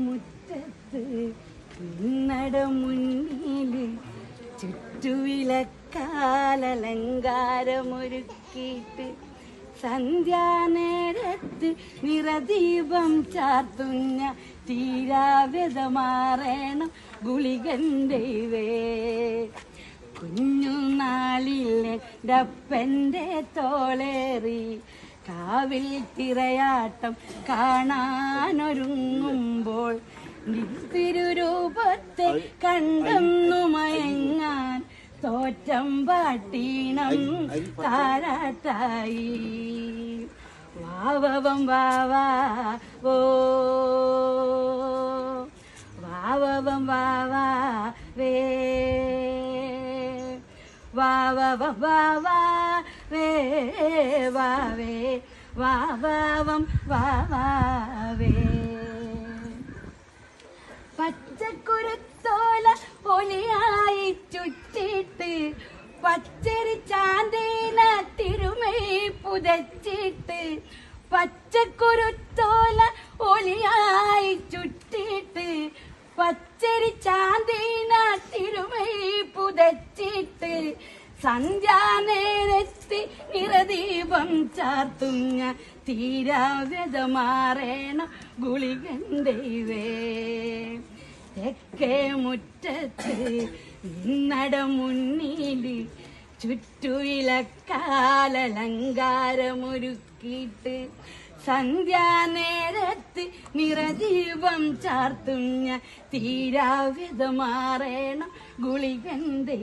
മുറ്റത്ത് നടമുന്നില് ചുറ്റുവിലക്കാലലങ്കാരമൊരുക്കിയിട്ട് സന്ധ്യാനേരത്ത് നിറദീപം ചാർത്തുന്ന തീരാവ്രതമാറേണം ഗുളികണ്ടേ കുഞ്ഞുനാളിലെ ഡപ്പന്റെ തോളേറി കാവിൽ തിരയാട്ടം കാണാനൊരുങ്ങുമ്പോൾ തിരുരൂപത്തെ കണ്ടെന്നു മയങ്ങാൻ തോറ്റം പാട്ടീണം താരാട്ടായി വാവവം വാവാ ഓ വാവവം വാവാ വേ വാവവം വാവാ വേ വാവേ വാവവം വാവാവേ പച്ചക്കുരുത്തോല ഒലിയായി ചുറ്റിട്ട് പച്ചരി ചാന്തീന തിരുമൈ പുതച്ചിട്ട് പച്ചക്കുരുത്തോല ഒലിയായി ചുറ്റിട്ട് പച്ചരി ചാന്തീന തിരുമൈ പുതച്ചിട്ട് സന്ധ്യാനേരത്ത് നിറദീപം ചാർത്തുന്ന തീരാവ്രതമാറേണം ഗുളികണ്ടേ തെക്കേ മുറ്റത്ത് നടമുന്നില് ചുറ്റുവിലക്കാലലങ്കാരമൊരുക്കിയിട്ട് സന്ധ്യാനേരത്ത് നിറദീപം ചാർത്തുന്ന തീരാവ്രതമാറേണം ഗുളികണ്ടേ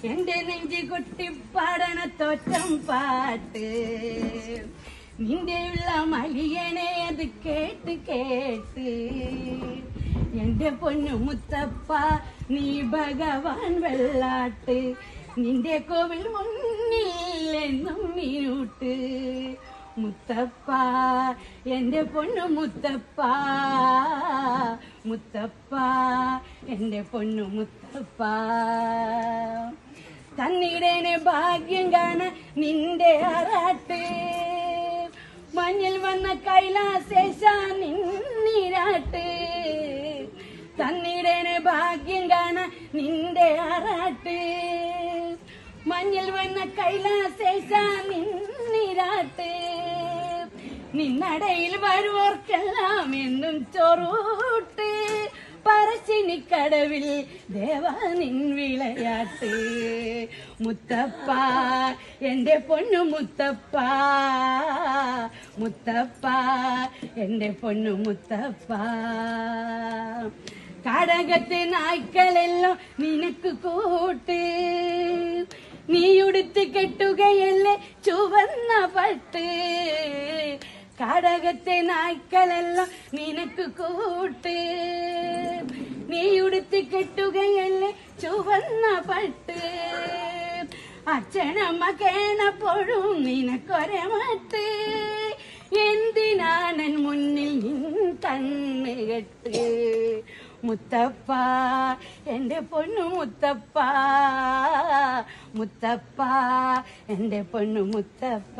എന്റെ നെഞ്ചി കൊട്ടിപ്പാടണ തോറ്റം പാട്ട് നിന്റെയുള്ള മലിയനെ അത് കേട്ട് കേട്ട് എന്റെ പൊന്നു മുത്തപ്പ നീ ഭഗവാൻ വെള്ളാട്ട് നിന്റെ കോവിൽ മുന്നിൽ എന്നും മിനൂട്ട് മുത്തപ്പ എന്റെ പൊന്നു മുത്തപ്പ മുത്തപ്പ എന്റെ പൊന്നു മുത്തപ്പ തന്നിടേനെ ഭാഗ്യം കാണാൻ നിന്റെ ആറാട്ട് മഞ്ഞിൽ വന്ന കൈലാസേശ നിന്നിരാട്ട് തന്നിടേനെ ഭാഗ്യം കാണാൻ നിന്റെ ആറാട്ട് മഞ്ഞിൽ വന്ന കൈലാസേശ നിന്നിരാട്ട് നിന്നടയിൽ വരുവോർക്കെല്ലാം എന്നും ചൊറൂട്ട് പറശ്ശിനിക്കടവിൽ ദേവാനിൻ വിളയാട്ട് മുത്തപ്പ എന്റെ പൊന്നു മുത്തപ്പ മുത്തപ്പ എന്റെ പൊന്നു മുത്തപ്പ കടകത്തെ നായ്ക്കളെല്ലാം നിനക്ക് കൂട്ട് നീയുടുത്ത് കെട്ടുകയല്ലേ ചുവന്ന പട്ട് കടകത്തെ നായ്ക്കളെല്ലാം നിനക്ക് കൂട്ട് നീയുടുത്ത് കെട്ടുകയല്ലേ ചുവന്ന പട്ട് അച്ഛനമ്മ കേണപ്പോഴും നിനക്കൊരെ മട്ട് എന്തിനാണൻ മുന്നിൽ കണ്ണ് കെട്ട് മുത്തപ്പ എന്റെ പൊന്നു മുത്തപ്പ മുത്തപ്പ എന്റെ പൊന്നു മുത്തപ്പ